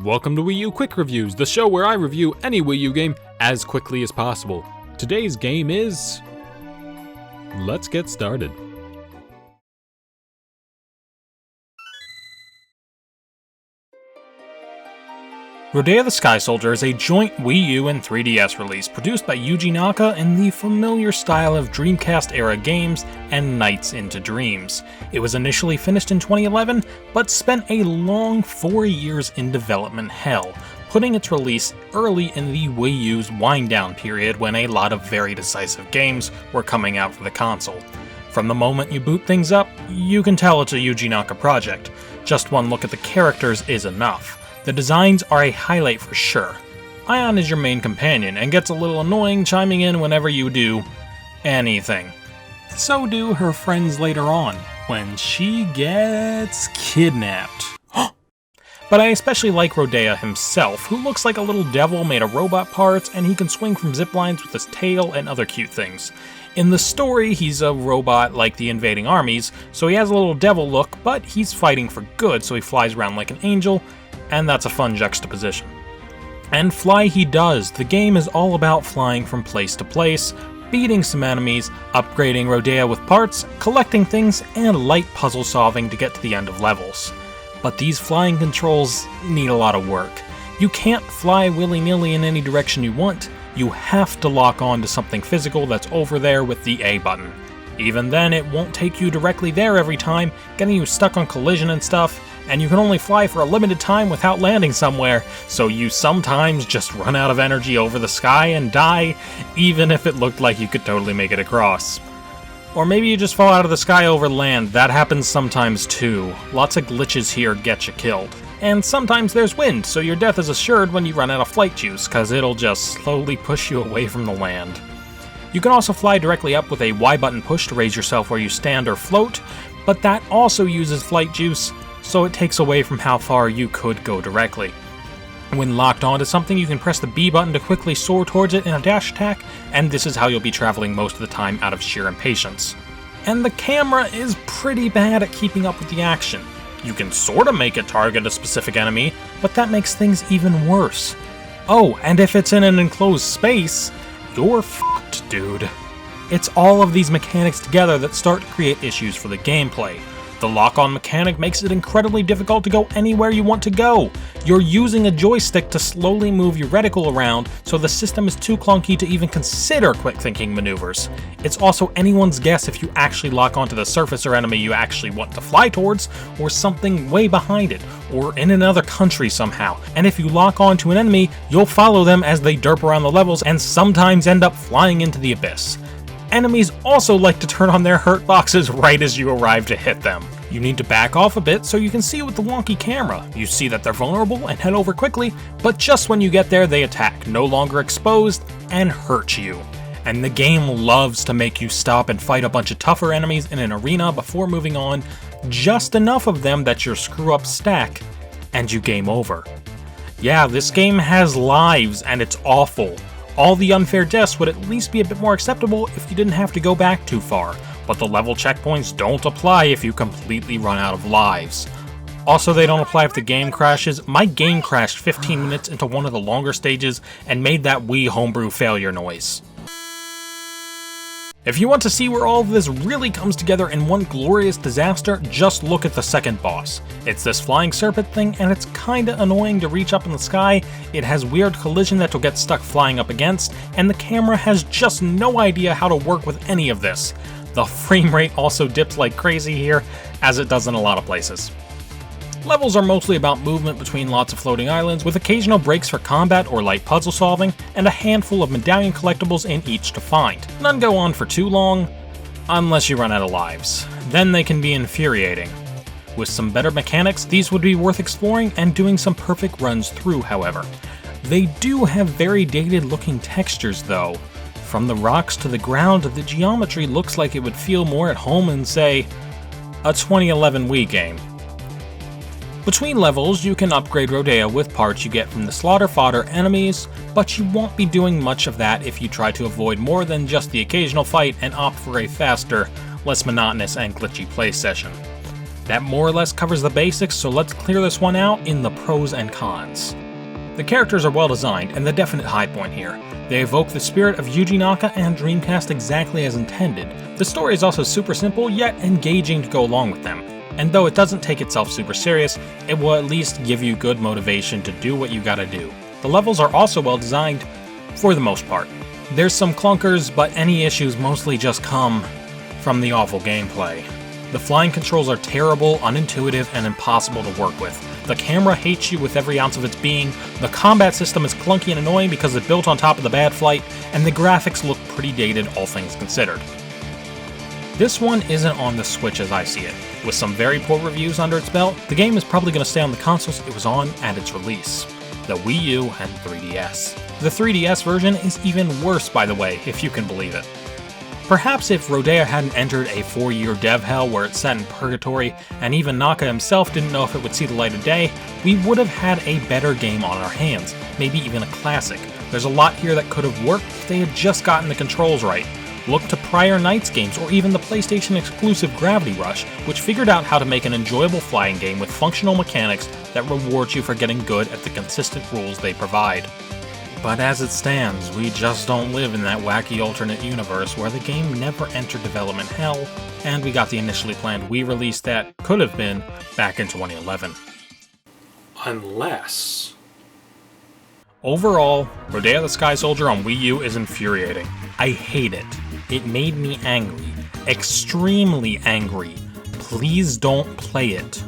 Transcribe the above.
Welcome to Wii U Quick Reviews, the show where I review any Wii U game as quickly as possible. Today's game is... Let's get started. Rodea the Sky Soldier is a joint Wii U and 3DS release produced by Yuji Naka in the familiar style of Dreamcast-era games and Nights into Dreams. It was initially finished in 2011, but spent a long 4 years in development hell, putting its release early in the Wii U's wind-down period when a lot of very decisive games were coming out for the console. From the moment you boot things up, you can tell it's a Yuji Naka project. Just one look at the characters is enough. The designs are a highlight for sure. Ion is your main companion and gets a little annoying chiming in whenever you do anything. So do her friends later on, when she gets kidnapped. But I especially like Rodea himself, who looks like a little devil made of robot parts, and he can swing from zip lines with his tail and other cute things. In the story, he's a robot like the invading armies, so he has a little devil look, but he's fighting for good, so he flies around like an angel, and that's a fun juxtaposition. And fly he does. The game is all about flying from place to place, beating some enemies, upgrading Rodea with parts, collecting things, and light puzzle solving to get to the end of levels. But these flying controls need a lot of work. You can't fly willy-nilly in any direction you want. You have to lock on to something physical that's over there with the A button. Even then, it won't take you directly there every time, getting you stuck on collision and stuff, and you can only fly for a limited time without landing somewhere, so you sometimes just run out of energy over the sky and die, even if it looked like you could totally make it across. Or maybe you just fall out of the sky over land. That happens sometimes too. Lots of glitches here get you killed. And sometimes there's wind, so your death is assured when you run out of flight juice, cause it'll just slowly push you away from the land. You can also fly directly up with a Y button push to raise yourself where you stand or float, but that also uses flight juice, so it takes away from how far you could go directly. When locked onto something, you can press the B button to quickly soar towards it in a dash attack, and this is how you'll be traveling most of the time out of sheer impatience. And the camera is pretty bad at keeping up with the action. You can sorta make it target a specific enemy, but that makes things even worse. Oh, and if it's in an enclosed space, you're fucked, dude. It's all of these mechanics together that start to create issues for the gameplay. The lock-on mechanic makes it incredibly difficult to go anywhere you want to go. You're using a joystick to slowly move your reticle around, so the system is too clunky to even consider quick-thinking maneuvers. It's also anyone's guess if you actually lock onto the surface or enemy you actually want to fly towards, or something way behind it, or in another country somehow. And if you lock onto an enemy, you'll follow them as they derp around the levels and sometimes end up flying into the abyss. Enemies also like to turn on their hurt boxes right as you arrive to hit them. You need to back off a bit so you can see with the wonky camera. You see that they're vulnerable and head over quickly, but just when you get there they attack, no longer exposed, and hurt you. And the game loves to make you stop and fight a bunch of tougher enemies in an arena before moving on, just enough of them that your screw-ups stack, and you game over. Yeah, this game has lives, and it's awful. All the unfair deaths would at least be a bit more acceptable if you didn't have to go back too far, but the level checkpoints don't apply if you completely run out of lives. Also, they don't apply if the game crashes. My game crashed 15 minutes into one of the longer stages and made that Wii homebrew failure noise. If you want to see where all of this really comes together in one glorious disaster, just look at the second boss. It's this flying serpent thing, and it's kinda annoying to reach up in the sky. It has weird collision that you'll get stuck flying up against, and the camera has just no idea how to work with any of this. The frame rate also dips like crazy here, as it does in a lot of places. Levels are mostly about movement between lots of floating islands, with occasional breaks for combat or light puzzle solving, and a handful of medallion collectibles in each to find. None go on for too long, unless you run out of lives. Then they can be infuriating. With some better mechanics, these would be worth exploring and doing some perfect runs through, however. They do have very dated looking textures though. From the rocks to the ground, the geometry looks like it would feel more at home in, say, a 2011 Wii game. Between levels, you can upgrade Rodea with parts you get from the slaughter fodder enemies, but you won't be doing much of that if you try to avoid more than just the occasional fight and opt for a faster, less monotonous and glitchy play session. That more or less covers the basics, so let's clear this one out in the pros and cons. The characters are well designed, and the definite high point here. They evoke the spirit of Yuji Naka and Dreamcast exactly as intended. The story is also super simple, yet engaging to go along with them. And though it doesn't take itself super serious, it will at least give you good motivation to do what you gotta do. The levels are also well designed, for the most part. There's some clunkers, but any issues mostly just come from the awful gameplay. The flying controls are terrible, unintuitive, and impossible to work with. The camera hates you with every ounce of its being, the combat system is clunky and annoying because it's built on top of the bad flight, and the graphics look pretty dated, all things considered. This one isn't on the Switch as I see it. With some very poor reviews under its belt, the game is probably going to stay on the consoles it was on at its release, the Wii U and 3DS. The 3DS version is even worse, by the way, if you can believe it. Perhaps if Rodea hadn't entered a 4-year dev hell where it sat in purgatory, and even Naka himself didn't know if it would see the light of day, we would have had a better game on our hands, maybe even a classic. There's a lot here that could have worked if they had just gotten the controls right. Look to prior Knights games or even the PlayStation exclusive Gravity Rush, which figured out how to make an enjoyable flying game with functional mechanics that rewards you for getting good at the consistent rules they provide. But as it stands, we just don't live in that wacky alternate universe where the game never entered development hell, and we got the initially planned Wii release that could have been back in 2011. Unless... Overall, Rodea the Sky Soldier on Wii U is infuriating. I hate it. It made me angry. Extremely angry. Please don't play it.